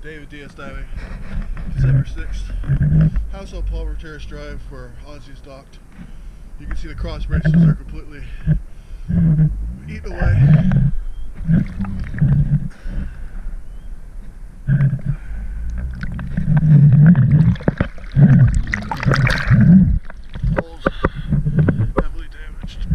David DS Diving, December 6th. House on Palmer Terrace Drive where Ozzy is docked. You can see the cross braces are completely eaten away. Holes heavily damaged.